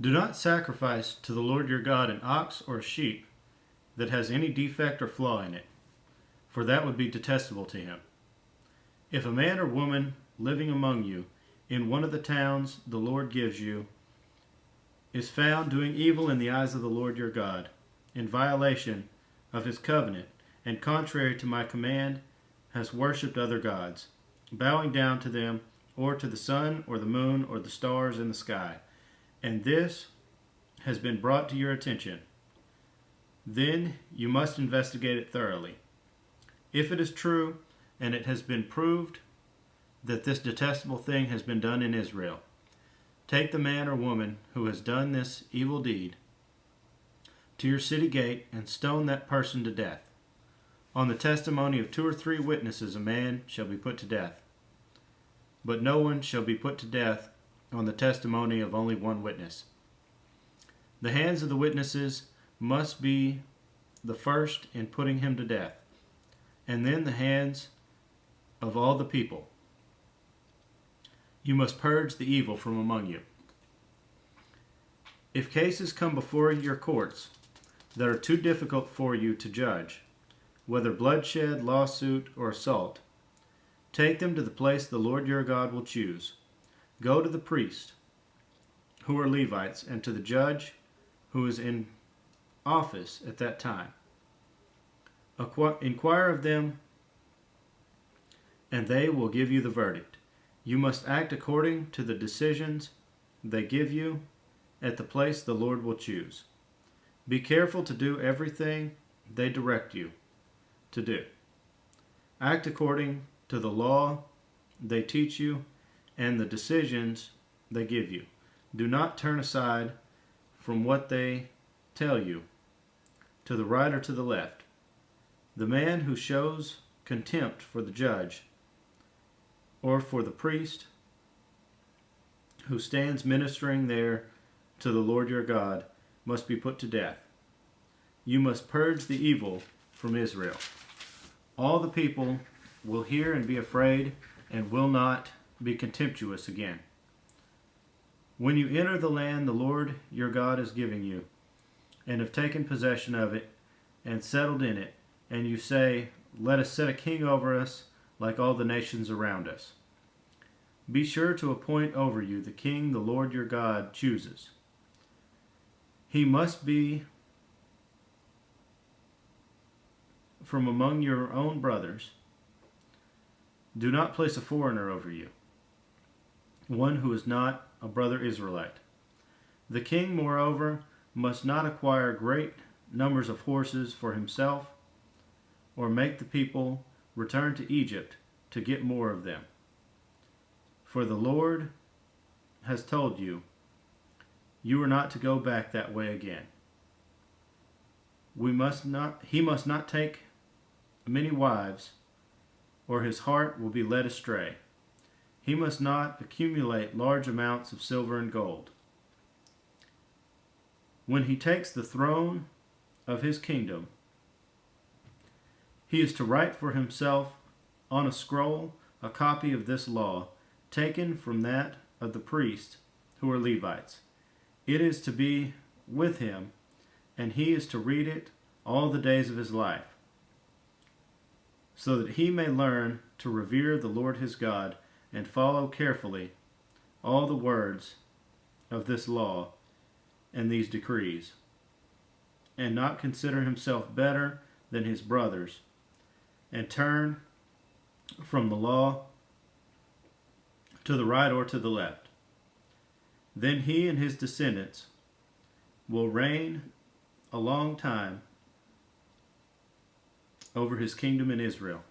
Do not sacrifice to the Lord your God an ox or a sheep that has any defect or flaw in it, for that would be detestable to him. If a man or woman living among you in one of the towns the Lord gives you is found doing evil in the eyes of the Lord your God, in violation of his covenant, and contrary to my command, has worshipped other gods, bowing down to them, or to the sun, or the moon, or the stars in the sky, and this has been brought to your attention, then you must investigate it thoroughly. If it is true, and it has been proved that this detestable thing has been done in Israel, take the man or woman who has done this evil deed to your city gate and stone that person to death. On the testimony of 2 or 3 witnesses a man shall be put to death, but no one shall be put to death on the testimony of only 1 witness. The hands of the witnesses must be the first in putting him to death, and then the hands of all the people. You must purge the evil from among you. If cases come before your courts that are too difficult for you to judge, whether bloodshed, lawsuit, or assault, take them to the place the Lord your God will choose. Go to the priest, who are Levites, and to the judge who is in office at that time. Inquire of them, and they will give you the verdict. You must act according to the decisions they give you at the place the Lord will choose. Be careful to do everything they direct you to do. Act according to the law they teach you and the decisions they give you. Do not turn aside from what they tell you, to the right or to the left. The man who shows contempt for the judge or for the priest who stands ministering there to the Lord your God must be put to death. You must purge the evil from Israel. All the people will hear and be afraid and will not be contemptuous again. When you enter the land the Lord your God is giving you, and have taken possession of it, and settled in it, and you say, let us set a king over us like all the nations around us. Be sure to appoint over you the king the Lord your God chooses. He must be from among your own brothers. Do not place a foreigner over you, one who is not a brother Israelite. The king, moreover, must not acquire great numbers of horses for himself, or make the people return to Egypt to get more of them. For the Lord has told you, you are not to go back that way again. He must not take many wives, or his heart will be led astray. He must not accumulate large amounts of silver and gold. When he takes the throne of his kingdom, he is to write for himself on a scroll a copy of this law, taken from that of the priests who are Levites. It is to be with him, and he is to read it all the days of his life, so that he may learn to revere the Lord his God and follow carefully all the words of this law and these decrees, and not consider himself better than his brothers, and turn from the law to the right or to the left. Then he and his descendants will reign a long time over his kingdom in Israel.